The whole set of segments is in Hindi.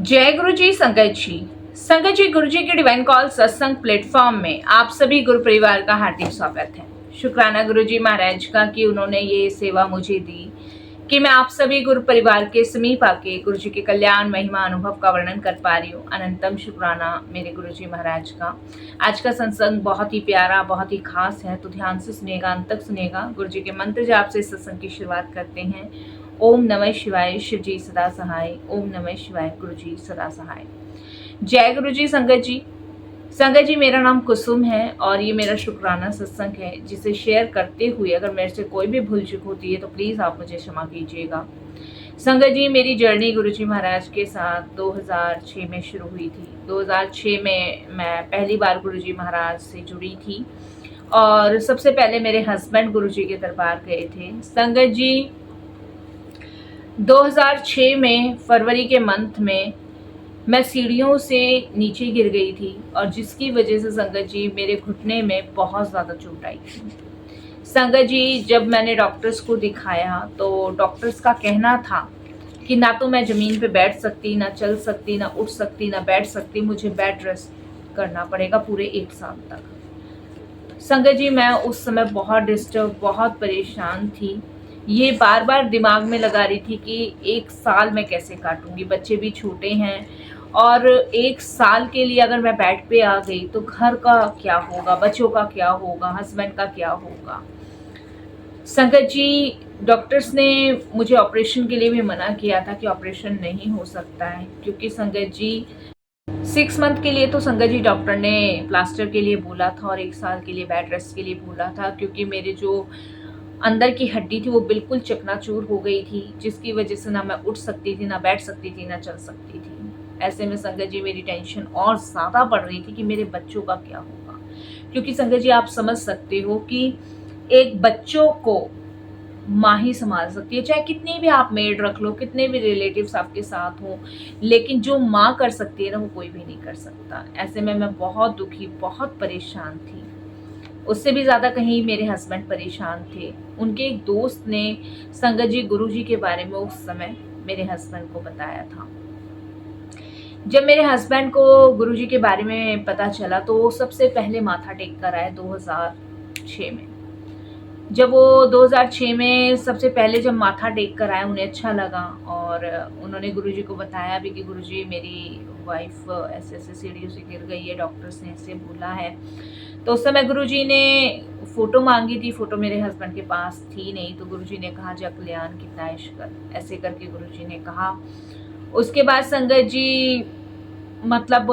जय गुरु जी। संगत जी, संगत जी, गुरु जी के डिवाइन कॉल सत्संग प्लेटफॉर्म में आप सभी गुरु परिवार का हार्दिक स्वागत है। शुक्राना गुरु जी महाराज का कि उन्होंने ये सेवा मुझे दी कि मैं आप सभी गुरु परिवार के समीप आके गुरु जी के कल्याण महिमा अनुभव का वर्णन कर पा रही हूँ। अनंतम शुक्राना मेरे गुरु जी महाराज का। आज का सत्संग बहुत ही प्यारा, बहुत ही खास है, तो ध्यान से सुनिएगा, अंत तक सुनिएगा। गुरु जी के मंत्र जाप से सत्संग की शुरुआत करते हैं। ओम नमः शिवाय, शिव जी सदा सहाय। ओम नमः शिवाय, गुरु जी सदा सहाय। जय गुरु जी। संगत जी, संगत जी, मेरा नाम कुसुम है और ये मेरा शुक्राना सत्संग है, जिसे शेयर करते हुए अगर मेरे से कोई भी भूल चूक होती है तो प्लीज आप मुझे क्षमा कीजिएगा। संगत जी, मेरी जर्नी गुरु जी महाराज के साथ 2006 में शुरू हुई थी। 2006 में मैं पहली बार गुरु जी महाराज से जुड़ी थी और सबसे पहले मेरे हस्बैंड गुरु जी के दरबार गए थे। संगत जी, 2006 में फरवरी के मंथ में मैं सीढ़ियों से नीचे गिर गई थी और जिसकी वजह से संगत जी मेरे घुटने में बहुत ज़्यादा चोट आई थी। संगत जी, जब मैंने डॉक्टर्स को दिखाया तो डॉक्टर्स का कहना था कि ना तो मैं ज़मीन पे बैठ सकती, ना चल सकती, ना उठ सकती, ना बैठ सकती, मुझे बेड रेस्ट करना पड़ेगा पूरे 1 साल तक। संगत जी, मैं उस समय बहुत डिस्टर्ब, बहुत परेशान थी। ये बार बार दिमाग में लगा रही थी कि 1 साल मैं कैसे काटूंगी, बच्चे भी छोटे हैं और 1 साल के लिए अगर मैं बेड पे आ गई तो घर का क्या होगा, बच्चों का क्या होगा, हस्बैंड का क्या होगा। संगत जी, डॉक्टर्स ने मुझे ऑपरेशन के लिए भी मना किया था कि ऑपरेशन नहीं हो सकता है, क्योंकि संगत जी 6 मंथ के लिए तो संगत जी डॉक्टर ने प्लास्टर के लिए बोला था और 1 साल के लिए बेड रेस्ट के लिए बोला था, क्योंकि मेरे जो अंदर की हड्डी थी वो बिल्कुल चकनाचूर हो गई थी, जिसकी वजह से ना मैं उठ सकती थी, ना बैठ सकती थी, ना चल सकती थी। ऐसे में संगत जी मेरी टेंशन और ज़्यादा बढ़ रही थी कि मेरे बच्चों का क्या होगा, क्योंकि संगत जी आप समझ सकते हो कि एक बच्चों को माँ ही संभाल सकती है, चाहे कितनी भी आप मेड रख लो, कितने भी रिलेटिव्स आपके साथ हो, लेकिन जो माँ कर सकती है ना वो कोई भी नहीं कर सकता। ऐसे में मैं बहुत दुखी, बहुत परेशान थी। उससे भी ज़्यादा कहीं मेरे हस्बैंड परेशान थे। उनके एक दोस्त ने संगत जी गुरुजी के बारे में उस समय मेरे हस्बैंड को बताया था। जब मेरे हस्बैंड को गुरुजी के बारे में पता चला तो वो सबसे पहले माथा टेक कर आए 2006 में। जब वो 2006 में सबसे पहले जब माथा टेक कर आए, उन्हें अच्छा लगा और उन्होंने गुरुजी को बताया भी कि गुरुजी मेरी वाइफ ऐसे ऐसे सीढ़ियों से गिर गई है, डॉक्टर्स ने ऐसे बोला है। तो उस समय गुरुजी ने फ़ोटो मांगी थी, फ़ोटो मेरे हस्बैंड के पास थी नहीं, तो गुरुजी ने कहा जा कल्याण की ताइश कर, ऐसे करके गुरुजी ने कहा। उसके बाद संगत जी मतलब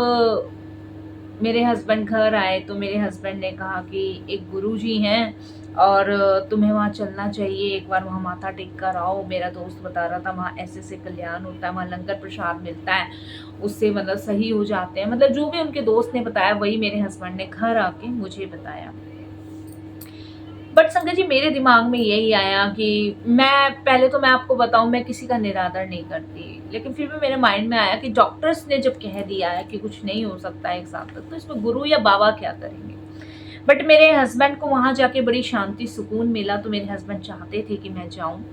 मेरे हस्बैंड घर आए तो मेरे हस्बैंड ने कहा कि एक गुरुजी हैं और तुम्हें वहाँ चलना चाहिए, एक बार वहाँ माथा टेक कर आओ। मेरा दोस्त बता रहा था वहाँ ऐसे ऐसे कल्याण होता है, वहाँ लंगर प्रसाद मिलता है, उससे मतलब सही हो जाते हैं। मतलब जो भी उनके दोस्त ने बताया वही मेरे हस्बैंड ने घर आके मुझे बताया। बट संगत जी मेरे दिमाग में यही आया कि मैं आपको बताऊं, मैं किसी का निरादर नहीं करती, लेकिन फिर भी मेरे माइंड में आया कि डॉक्टर्स ने जब कह दिया है कि कुछ नहीं हो सकता 1 साल तक, तो इसमें गुरु या बाबा क्या करेंगे। बट मेरे हस्बैंड को वहाँ जाके बड़ी शांति सुकून मिला, तो मेरे हस्बैंड चाहते थे कि मैं जाऊँ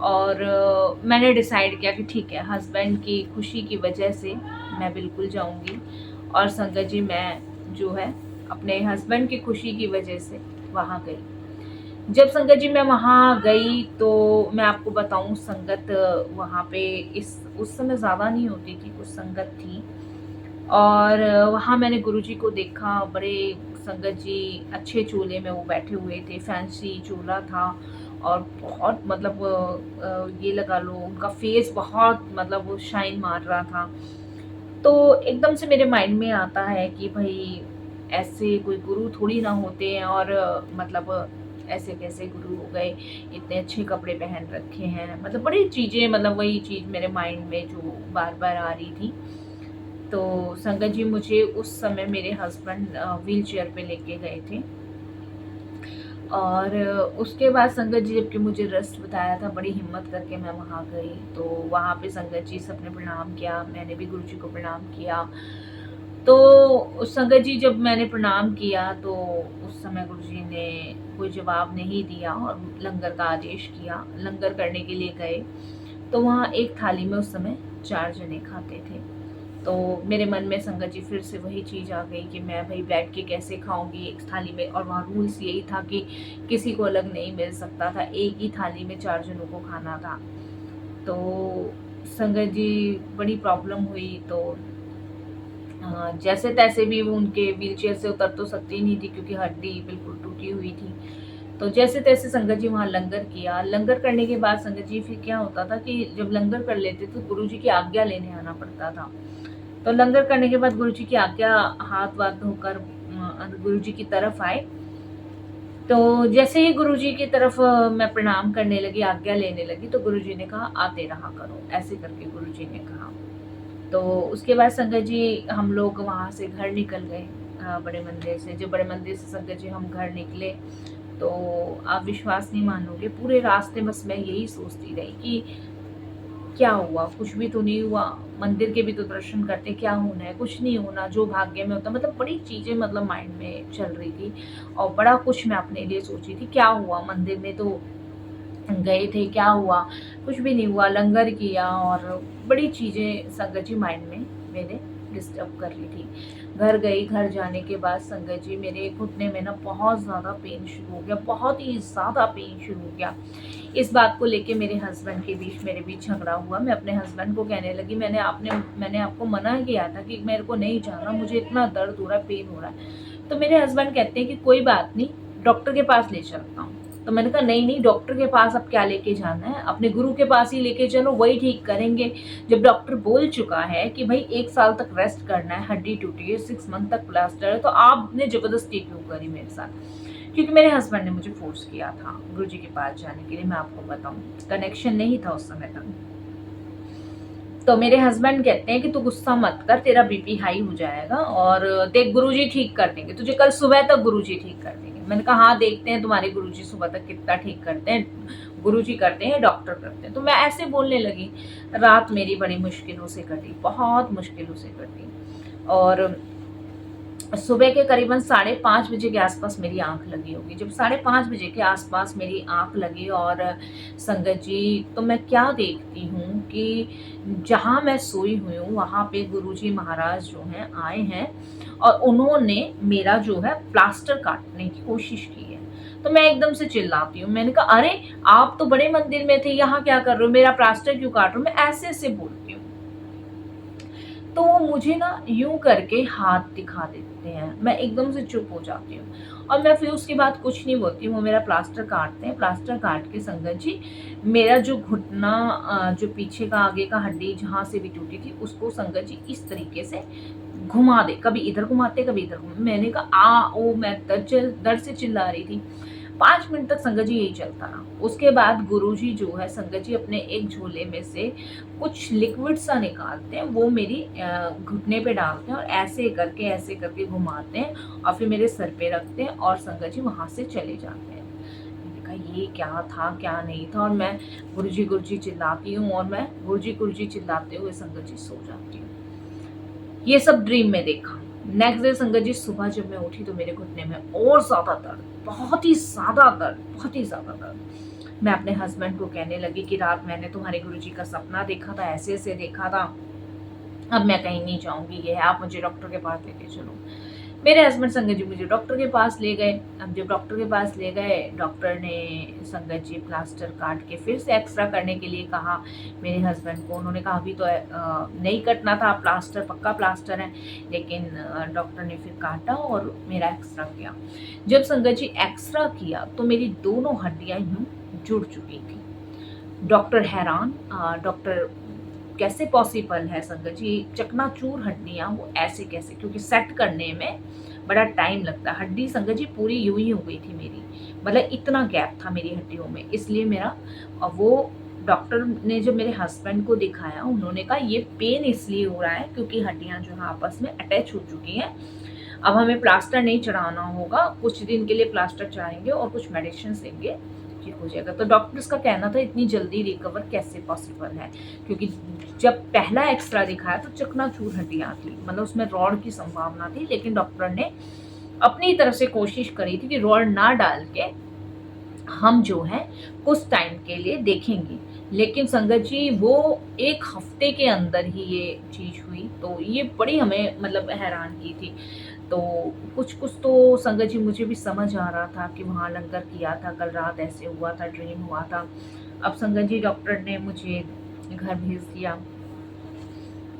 और मैंने डिसाइड किया कि ठीक है, हस्बैंड की खुशी की वजह से मैं बिल्कुल जाऊँगी। और संगत जी मैं जो है अपने हस्बैंड की खुशी की वजह से वहाँ गई। जब संगत जी मैं वहाँ गई तो मैं आपको बताऊँ संगत वहाँ पे इस उस समय ज़्यादा नहीं होती थी, कुछ संगत थी और वहाँ मैंने गुरुजी को देखा। बड़े संगत जी अच्छे चोले में वो बैठे हुए थे, फैंसी चोला था और बहुत मतलब ये लगा लो उनका फेस बहुत मतलब वो शाइन मार रहा था। तो एकदम से मेरे माइंड में आता है कि भाई ऐसे कोई गुरु थोड़ी ना होते हैं और मतलब ऐसे कैसे गुरु हो गए, इतने अच्छे कपड़े पहन रखे हैं, मतलब बड़ी चीज़ें, मतलब वही चीज़ मेरे माइंड में जो बार बार आ रही थी। तो संगत जी मुझे उस समय मेरे हस्बैंड व्हील चेयर पे लेके गए थे और उसके बाद संगत जी जबकि मुझे रेस्ट बताया था, बड़ी हिम्मत करके मैं वहाँ गई। तो वहाँ पे संगत जी सबने प्रणाम किया, मैंने भी गुरु जी को प्रणाम किया। तो संगत जी जब मैंने प्रणाम किया तो उस समय गुरुजी ने कोई जवाब नहीं दिया और लंगर का आदेश किया। लंगर करने के लिए गए तो वहाँ एक थाली में उस समय 4 जने खाते थे। तो मेरे मन में संगत जी फिर से वही चीज़ आ गई कि मैं भाई बैठ के कैसे खाऊंगी एक थाली में, और वहाँ रूल्स यही था कि किसी को अलग नहीं मिल सकता था, एक ही थाली में 4 जनों को खाना था। तो संगत जी बड़ी प्रॉब्लम हुई। तो जैसे तैसे भी वो उनके व्हीलचेयर से उतर तो सकती नहीं थी क्योंकि हड्डी बिल्कुल टूटी हुई थी। तो जैसे तैसे संगत जी वहाँ लंगर किया। लंगर करने के बाद संगत जी फिर क्या होता था कि जब लंगर कर लेते तो गुरुजी की आज्ञा लेने आना पड़ता था। तो लंगर करने के बाद गुरुजी की आज्ञा, हाथ वाथ धोकर गुरुजी की तरफ आए। तो जैसे ही गुरुजी की तरफ मैं प्रणाम करने लगी, आज्ञा लेने लगी, तो गुरुजी ने कहा आते रहा करो, ऐसे करके गुरुजी ने कहा। तो उसके बाद संगत जी हम लोग वहाँ से घर निकल गए बड़े मंदिर से। जब बड़े मंदिर से संगत जी हम घर निकले तो आप विश्वास नहीं मानोगे, पूरे रास्ते बस मैं यही सोचती रही कि क्या हुआ, कुछ भी तो नहीं हुआ, मंदिर के भी तो दर्शन करते, क्या होना है, कुछ नहीं होना, जो भाग्य में होता। मतलब बड़ी चीजें मतलब माइंड में चल रही थी और बड़ा कुछ मैं अपने लिए सोची थी। क्या हुआ, मंदिर में तो गए थे, क्या हुआ, कुछ भी नहीं हुआ, लंगर किया, और बड़ी चीजें संगत जी माइंड में मेरे डिस्टर्ब कर रही थी। घर गई, घर जाने के बाद संगत जी मेरे घुटने में ना बहुत ज़्यादा पेन शुरू हो गया, बहुत ही ज़्यादा पेन शुरू हो गया। इस बात को लेके मेरे हस्बैंड के बीच मेरे बीच झगड़ा हुआ। मैं अपने हस्बैंड को कहने लगी मैंने आपको मना किया था कि मेरे को नहीं जाना, मुझे इतना दर्द हो रहा है, पेन हो रहा है। तो मेरे हस्बैंड कहते हैं कि कोई बात नहीं, डॉक्टर के पास ले चलता हूँ। तो मैंने कहा नहीं नहीं, डॉक्टर के पास अब क्या लेके जाना है, अपने गुरु के पास ही लेके चलो, वही ठीक करेंगे। जब डॉक्टर बोल चुका है कि भाई 1 साल तक रेस्ट करना है, हड्डी टूटी है, 6 मंथ तक प्लास्टर है, तो आपने जबरदस्ती क्यों करी मेरे साथ? क्योंकि मेरे हस्बैंड ने मुझे फोर्स किया था गुरुजी के पास जाने के लिए। मैं आपको बताऊं, कनेक्शन नहीं था उस समय तक। तो मेरे हस्बैंड कहते हैं कि तू गुस्सा मत कर, तेरा बीपी हाई हो जाएगा, और देख गुरुजी ठीक कर देंगे तुझे, कल सुबह तक गुरुजी ठीक कर देंगे। मैंने कहा हाँ देखते हैं तुम्हारे गुरुजी सुबह तक कितना ठीक करते हैं, गुरुजी करते हैं डॉक्टर करते हैं। तो मैं ऐसे बोलने लगी। रात मेरी बड़ी मुश्किलों से कटी, बहुत मुश्किलों से कटी, और सुबह के करीबन 5:30 बजे के आसपास मेरी आंख लगी होगी। जब 5:30 बजे के आसपास मेरी आंख लगी, और संगत जी तो मैं क्या देखती हूँ कि जहाँ मैं सोई हुई हूँ वहाँ पे गुरुजी महाराज जो हैं आए हैं, और उन्होंने मेरा जो है प्लास्टर काटने की कोशिश की है। तो मैं एकदम से चिल्लाती हूँ। मैंने कहा अरे आप तो बड़े मंदिर में थे, यहाँ क्या कर रहे हो, मेरा प्लास्टर क्यों काट रहे हो? मैं ऐसे ऐसे बोलती हूँ। तो वो मुझे ना यूं करके हाथ दिखा देते हैं, मैं एकदम से चुप हो जाती हूँ, और मैं फिर उसके बाद कुछ नहीं बोलती हूँ। वो मेरा प्लास्टर काटते हैं, प्लास्टर काट के संगत जी मेरा जो घुटना, जो पीछे का आगे का हड्डी जहाँ से भी टूटी थी, उसको संगत जी इस तरीके से घुमा दे, कभी इधर घुमाते कभी इधर घुमाते। मैंने कहा ओ, मैं दर्द से चिल्ला रही थी। 5 मिनट तक संगत जी यही चलता रहा। उसके बाद गुरुजी जो है संगत जी अपने एक झोले में से कुछ लिक्विड सा निकालते हैं, वो मेरी घुटने पे डालते हैं, और ऐसे करके घुमाते हैं, और फिर मेरे सर पे रखते हैं, और संगत जी वहां से चले जाते हैं। मैंने कहा ये क्या था क्या नहीं था, और मैं गुरुजी चिल्लाती हूँ, और मैं गुरुजी चिल्लाते हुए संगत जी सो जाती हूँ। ये सब ड्रीम में देखा। नेक्स्ट डे संगत जी सुबह जब मैं उठी तो मेरे घुटने में और ज्यादा दर्द, बहुत ही ज्यादा दर्द, बहुत ही ज्यादा दर्द। मैं अपने हस्बैंड को कहने लगी कि रात मैंने तुम्हारे गुरुजी का सपना देखा था, ऐसे ऐसे देखा था, अब मैं कहीं नहीं जाऊंगी, ये है, आप मुझे डॉक्टर के पास लेके चलो। मेरे हस्बैंड संगत जी मुझे डॉक्टर के पास ले गए। अब जब डॉक्टर के पास ले गए, डॉक्टर ने संगत जी प्लास्टर काट के फिर से एक्सरा करने के लिए कहा मेरे हस्बैंड को। उन्होंने कहा अभी तो नहीं कटना था, प्लास्टर पक्का प्लास्टर है, लेकिन डॉक्टर ने फिर काटा और मेरा एक्सरा किया। जब संगत जी एक्सरा किया तो मेरी दोनों हड्डियां यूं जुड़ चुकी थी। डॉक्टर हैरान, डॉक्टर कैसे पॉसिबल है संगत जी, चकनाचूर हड्डियां वो ऐसे कैसे, क्योंकि सेट करने में बड़ा टाइम लगता है। हड्डी संगत जी पूरी यूं ही हो गई थी मेरी, मतलब इतना गैप था मेरी हड्डियों में, इसलिए मेरा वो डॉक्टर ने जब मेरे हस्बैंड को दिखाया, उन्होंने कहा ये पेन इसलिए हो रहा है क्योंकि हड्डियां जो है आपस में अटैच हो चुकी हैं, अब हमें प्लास्टर नहीं चढ़ाना होगा, कुछ दिन के लिए प्लास्टर चढ़ाएंगे और कुछ मेडिसिन देंगे, ठीक हो जाएगा। तो डॉक्टर्स का कहना था इतनी जल्दी रिकवर कैसे पॉसिबल है, क्योंकि जब पहला एक्सरा दिखाया तो चकनाचूर हड्डियां थी, मतलब उसमें रॉड की संभावना थी, लेकिन डॉक्टर ने अपनी तरफ से कोशिश करी थी कि रॉड ना डाल के हम जो है कुछ टाइम के लिए देखेंगे, लेकिन संगत जी वो 1 हफ्ते के अंदर ही ये चीज़ हुई, तो ये बड़ी हमें मतलब हैरान की थी। तो कुछ-कुछ तो संगत जी मुझे भी समझ आ रहा था कि वहाँ लंगर किया था, कल रात ऐसे हुआ था, ड्रीम हुआ था। अब संगत जी डॉक्टर ने मुझे घर भेज दिया।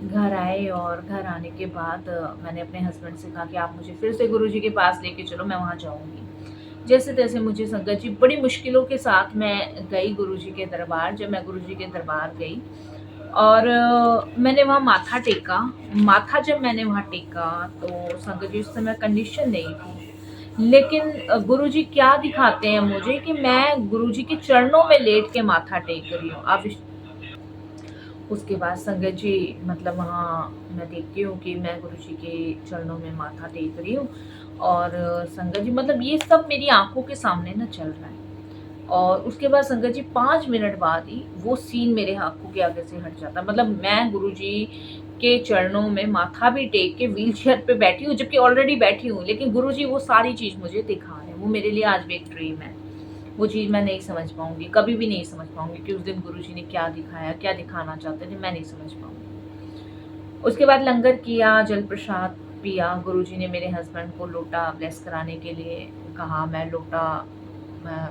घर आए और घर आने के बाद मैंने अपने हस्बैंड से कहा कि आप मुझे फिर से गुरुजी के पास लेके चलो, मैं वहाँ जाऊँगी। जैसे-तैसे मुझे संगत जी बड़ी मुश्किलों के साथ मैं गई गुरुजी के दरबार। जब मैं गुरुजी के दरबार गई और मैंने वहाँ माथा टेका। माथा जब मैंने वहाँ टेका तो संगत जी उस समय कंडीशन नहीं थी। लेकिन गुरुजी क्या दिखाते हैं मुझे कि मैं गुरुजी के चरणों में लेट के माथा टेक रही हूँ। आप उसके बाद संगत जी मतलब वहाँ मैं देखती हूँ कि मैं गुरुजी के चरणों में माथा टेक रही हूँ और संगत जी मतलब ये सब मेरी आँखों के सामने ना चल रहा है। और उसके बाद संगत जी 5 मिनट बाद ही वो सीन मेरे आँखों के आगे से हट जाता है। मतलब मैं गुरुजी के चरणों में माथा भी टेक के व्हीलचेयर पे बैठी हूँ, जबकि ऑलरेडी बैठी हूँ, लेकिन गुरुजी वो सारी चीज़ मुझे दिखा रहे हैं। वो मेरे लिए आज भी एक ड्रीम है। वो चीज़ मैं नहीं समझ पाऊँगी, कभी भी नहीं समझ पाऊँगी कि उस दिन गुरुजी ने क्या दिखाया, क्या दिखाना चाहते थे, मैं नहीं समझ पाऊँगी। उसके बाद लंगर किया, जल प्रसाद पिया। गुरुजी ने मेरे हस्बैंड को लोटा ब्लेस कराने के लिए कहा। मैं लोटा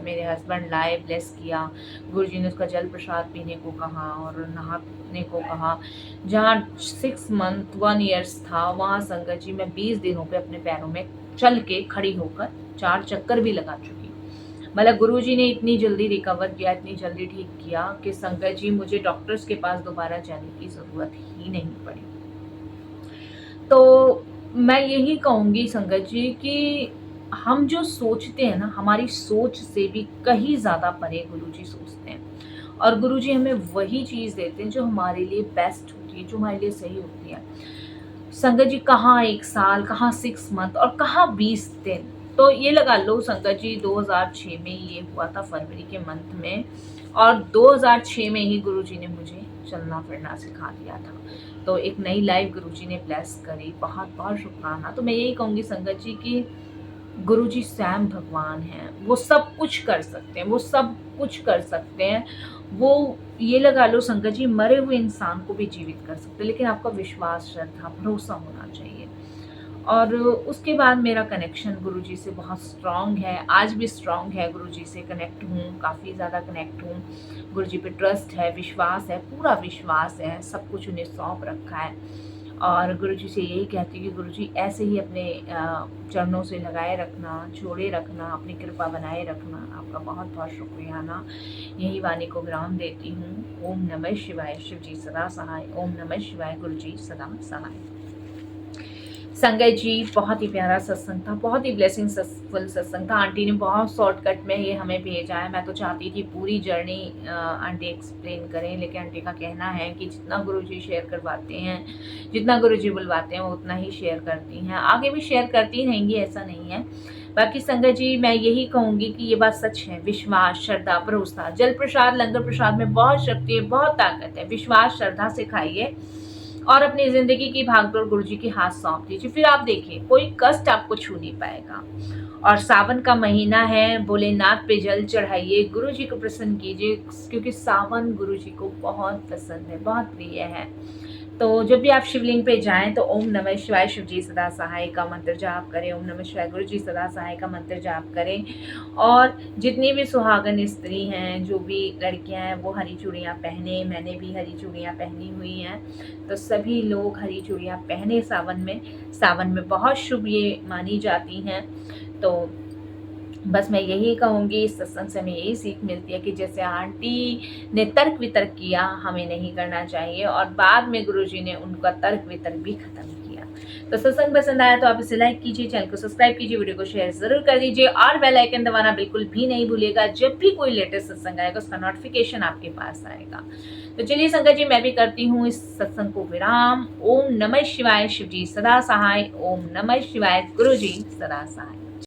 मेरे हस्बैंड लाए, ब्लेस किया। गुरुजी ने उसका जल प्रसाद पीने को कहा और नहाने को कहा। जहाँ 6 मंथ 1 ईयर्स था, वहाँ संगत जी मैं 20 दिनों पे अपने पैरों में चल के खड़ी होकर 4 चक्कर भी लगा चुकी। मतलब गुरुजी ने इतनी जल्दी रिकवर किया, इतनी जल्दी ठीक किया कि संगत जी मुझे डॉक्टर्स के पास दोबारा जाने की ज़रूरत ही नहीं पड़ी। तो मैं यही कहूँगी संगत जी कि हम जो सोचते हैं ना, हमारी सोच से भी कहीं ज़्यादा परे गुरुजी सोचते हैं और गुरुजी हमें वही चीज़ देते हैं जो हमारे लिए बेस्ट होती है, जो हमारे लिए सही होती है। संगत जी कहाँ 1 साल, कहाँ 6 मंथ और कहाँ 20 दिन। तो ये लगा लो संगत जी 2006 में ये हुआ था फरवरी के मंथ में और 2006 में ही गुरुजी ने मुझे चलना फिरना सिखा दिया था। तो एक नई लाइफ गुरुजी ने ब्लेस करी। बहुत-बहुत शुक्राना। तो मैं यही कहूँगी संगत जी कि गुरुजी स्वयं भगवान हैं। वो सब कुछ कर सकते हैं, वो सब कुछ कर सकते हैं। वो ये लगा लो संगत जी मरे हुए इंसान को भी जीवित कर सकते हैं, लेकिन आपका विश्वास, श्रद्धा, भरोसा होना चाहिए। और उसके बाद मेरा कनेक्शन गुरुजी से बहुत स्ट्रॉन्ग है, आज भी स्ट्रॉन्ग है। गुरुजी से कनेक्ट हूँ, काफ़ी ज़्यादा कनेक्ट हूँ। गुरुजी पे ट्रस्ट है, विश्वास है, पूरा विश्वास है, सब कुछ उन्हें सौंप रखा है। और गुरुजी से यही कहती हूँ कि गुरुजी ऐसे ही अपने चरणों से लगाए रखना, जोड़े रखना, अपनी कृपा बनाए रखना। आपका बहुत-बहुत शुक्रियाना। यही वाणी को विराम देती हूँ। ओम नमः शिवाय, शिव जी सदा सहाय। ओम नमः शिवाय, गुरुजी सदा सहाय। संगत जी बहुत ही प्यारा सत्संग था, बहुत ही ब्लेसिंग फुल सत्संग था। आंटी ने बहुत शॉर्टकट में ये हमें भेजा है। मैं तो चाहती थी पूरी जर्नी आंटी एक्सप्लेन करें, लेकिन आंटी का कहना है कि जितना गुरुजी शेयर करवाते हैं, जितना गुरुजी बुलवाते हैं, वो उतना ही शेयर करती हैं। आगे भी शेयर करती रहेंगी, ऐसा नहीं है। बाकी संगत जी मैं यही कहूँगी कि ये बात सच है। विश्वास, श्रद्धा, भरोसा। जल प्रसाद, लंगर प्रसाद में बहुत शक्ति है, बहुत ताकत है। विश्वास, श्रद्धा से खाइए और अपनी ज़िंदगी की भागदौड़ गुरुजी के हाथ सौंप दीजिए। फिर आप देखिए कोई कष्ट आपको छू नहीं पाएगा। और सावन का महीना है, भोलेनाथ पे जल चढ़ाइए, गुरुजी को प्रसन्न कीजिए, क्योंकि सावन गुरुजी को बहुत पसंद है, बहुत प्रिय है। तो जब भी आप शिवलिंग पे जाएं तो ओम नमः शिवाय, शिव जी सदा सहाय का मंत्र जाप करें। ओम नमः शिवाय, गुरु जी सदा सहाय का मंत्र जाप करें। और जितनी भी सुहागन स्त्री हैं, जो भी लड़कियां हैं, वो हरी चूड़ियाँ पहने। मैंने भी हरी चूड़ियाँ पहनी हुई हैं, तो सभी लोग हरी चूड़ियाँ पहने सावन में। सावन में बहुत शुभ ये मानी जाती हैं। तो बस मैं यही कहूँगी, इस सत्संग से हमें यही सीख मिलती है कि जैसे आंटी ने तर्क वितर्क किया, हमें नहीं करना चाहिए। और बाद में गुरुजी ने उनका तर्क वितर्क भी खत्म किया। तो सत्संग पसंद आया तो आप इसे लाइक कीजिए, चैनल को सब्सक्राइब कीजिए, वीडियो को शेयर जरूर कर दीजिए और बेल आइकन दबाना बिल्कुल भी नहीं भूलिएगा। जब भी कोई लेटेस्ट सत्संग आएगा उसका नोटिफिकेशन आपके पास आएगा। तो चलिए संगत जी मैं भी करती हूँ इस सत्संग को विराम। ओम नमः शिवाय, शिव जी सदा सहाय। ओम नमः शिवाय, गुरु जी सदा सहाय।